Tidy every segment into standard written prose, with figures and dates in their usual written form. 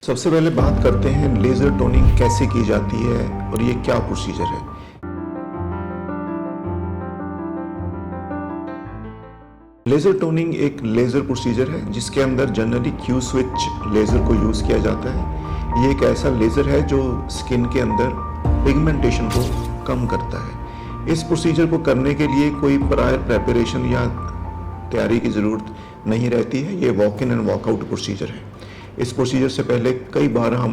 सबसे पहले बात करते हैं लेज़र टोनिंग कैसे की जाती है और ये क्या प्रोसीजर है। लेज़र टोनिंग एक लेज़र प्रोसीजर है जिसके अंदर जनरली क्यू स्विच लेज़र को यूज़ किया जाता है। ये एक ऐसा लेज़र है जो स्किन के अंदर पिगमेंटेशन को कम करता है। इस प्रोसीजर को करने के लिए कोई प्रायर प्रेपरेशन या तैयारी की ज़रूरत नहीं रहती है। ये walk in and walk out procedure है। इस प्रोसीजर से पहले कई बार हम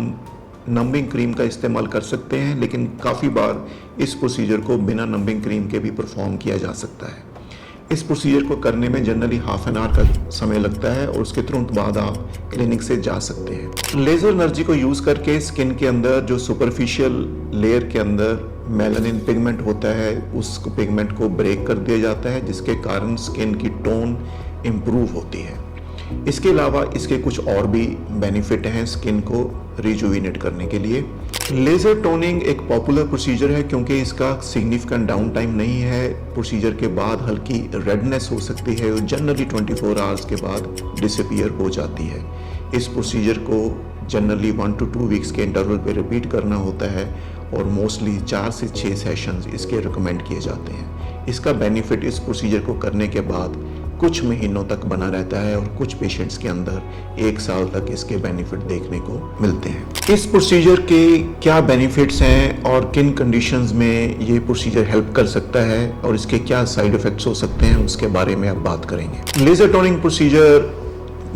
नंबिंग क्रीम का इस्तेमाल कर सकते हैं, लेकिन काफ़ी बार इस प्रोसीजर को बिना नंबिंग क्रीम के भी परफॉर्म किया जा सकता है। इस प्रोसीजर को करने में जनरली हाफ एन आवर का समय लगता है और उसके तुरंत बाद आप क्लिनिक से जा सकते हैं। लेज़र एनर्जी को यूज़ करके स्किन के अंदर जो सुपरफिशियल लेयर के अंदर मेलानिन पिगमेंट होता है उस पिगमेंट को ब्रेक कर दिया जाता है, जिसके कारण स्किन की टोन इम्प्रूव होती है। इसके अलावा इसके कुछ और भी बेनिफिट हैं स्किन को रिजुविनेट करने के लिए। लेज़र टोनिंग एक पॉपुलर प्रोसीजर है क्योंकि इसका सिग्निफिकेंट डाउन टाइम नहीं है। प्रोसीजर के बाद हल्की रेडनेस हो सकती है और जनरली 24 आवर्स के बाद डिसअपीयर हो जाती है। इस प्रोसीजर को जनरली 1 to 2 वीक्स के इंटरवल पे रिपीट करना होता है और मोस्टली 4 से 6 सेशंस इसके रिकमेंड किए जाते हैं। इसका बेनिफिट इस प्रोसीजर को करने के बाद कुछ महीनों तक बना रहता है और कुछ पेशेंट्स के अंदर 1 साल तक इसके बेनिफिट देखने को मिलते हैं। इस प्रोसीजर के क्या बेनिफिट्स हैं और किन कंडीशंस में ये प्रोसीजर हेल्प कर सकता है और इसके क्या साइड इफ़ेक्ट्स हो सकते हैं, उसके बारे में अब बात करेंगे। Laser toning procedure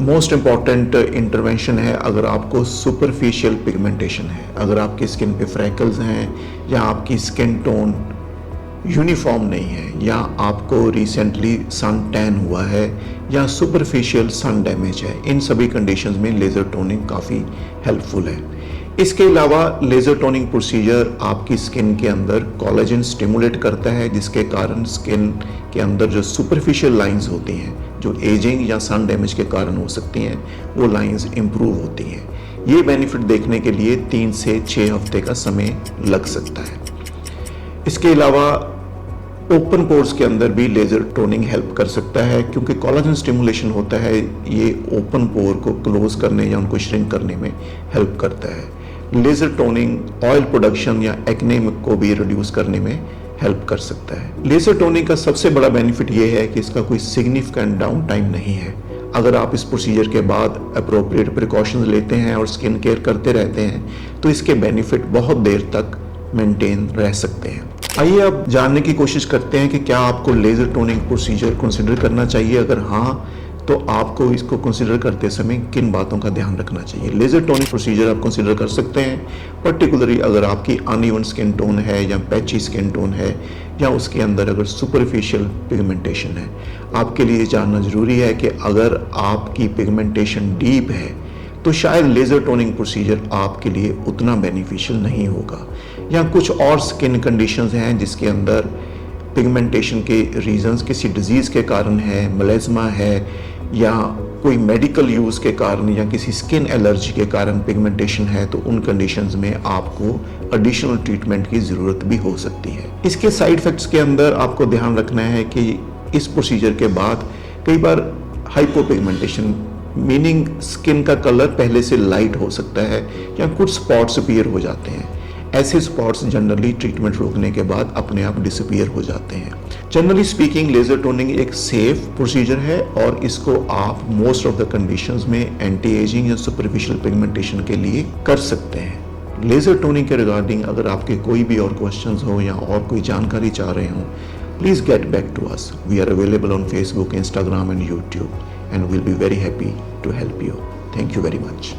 most important intervention है अगर आपको सुपरफिशियल पिगमेंटेशन है, अगर आपकी स्किन पे फ्रैकल्स हैं या आपकी स्किन टोन यूनिफॉर्म नहीं है या आपको रिसेंटली सन टैन हुआ है या सुपरफिशियल सन डैमेज है। इन सभी कंडीशंस में लेज़र टोनिंग काफ़ी हेल्पफुल है। इसके अलावा लेज़र टोनिंग प्रोसीजर आपकी स्किन के अंदर कोलेजन स्टिमुलेट करता है, जिसके कारण स्किन के अंदर जो सुपरफिशियल लाइंस होती हैं जो एजिंग या सन डैमेज के कारण हो सकती हैं वो लाइंस इम्प्रूव होती हैं। ये बेनिफिट देखने के लिए 3 से 6 हफ्ते का समय लग सकता है। इसके अलावा ओपन पोर्स के अंदर भी लेज़र टोनिंग हेल्प कर सकता है क्योंकि कोलेजन स्टिमुलेशन होता है, ये ओपन पोर को क्लोज करने या उनको श्रिंक करने में हेल्प करता है। लेज़र टोनिंग ऑयल प्रोडक्शन या एक्ने को भी रिड्यूस करने में हेल्प कर सकता है। लेज़र टोनिंग का सबसे बड़ा बेनिफिट ये है कि इसका कोई सिग्निफिकेंट डाउन टाइम नहीं है। अगर आप इस प्रोसीजर के बाद अप्रोप्रिएट प्रिकॉशंस लेते हैं और स्किन केयर करते रहते हैं तो इसके बेनिफिट बहुत देर तक मेंटेन रह सकते हैं। आइए अब जानने की कोशिश करते हैं कि क्या आपको लेज़र टोनिंग प्रोसीजर कंसिडर करना चाहिए। अगर हाँ तो आपको इसको कंसिडर करते समय किन बातों का ध्यान रखना चाहिए। लेज़र टोनिंग प्रोसीजर आप कंसिडर कर सकते हैं पर्टिकुलरली अगर आपकी अनइवन स्किन टोन है या पैची स्किन टोन है या उसके अंदर अगर सुपरफिशियल पिगमेंटेशन है। आपके लिए जानना ज़रूरी है कि अगर आपकी पिगमेंटेशन डीप है तो शायद लेज़र टोनिंग प्रोसीजर आपके लिए उतना बेनिफिशियल नहीं होगा, या कुछ और स्किन कंडीशंस हैं जिसके अंदर पिगमेंटेशन के रीजंस किसी डिजीज़ के कारण है, मेलास्मा है या कोई मेडिकल यूज़ के कारण या किसी स्किन एलर्जी के कारण पिगमेंटेशन है, तो उन कंडीशंस में आपको एडिशनल ट्रीटमेंट की ज़रूरत भी हो सकती है। इसके साइड इफ़ेक्ट्स के अंदर आपको ध्यान रखना है कि इस प्रोसीजर के बाद कई बार हाइपोपिगमेंटेशन मीनिंग स्किन का कलर पहले से लाइट हो सकता है या कुछ स्पॉट्स अपीयर हो जाते हैं। ऐसे स्पॉट्स जनरली ट्रीटमेंट रोकने के बाद अपने आप डिसअपीयर हो जाते हैं। जनरली स्पीकिंग लेज़र टोनिंग एक सेफ प्रोसीजर है और इसको आप मोस्ट ऑफ द कंडीशंस में एंटी एजिंग या सुपरफिशियल पिगमेंटेशन के लिए कर सकते हैं। लेज़र टोनिंग के रिगार्डिंग अगर आपके कोई भी और क्वेश्चंस हो या और कोई जानकारी चाह रहे हो, please get back to us. We are available on Facebook, Instagram and YouTube and we'll be very happy to help you. Thank you very much.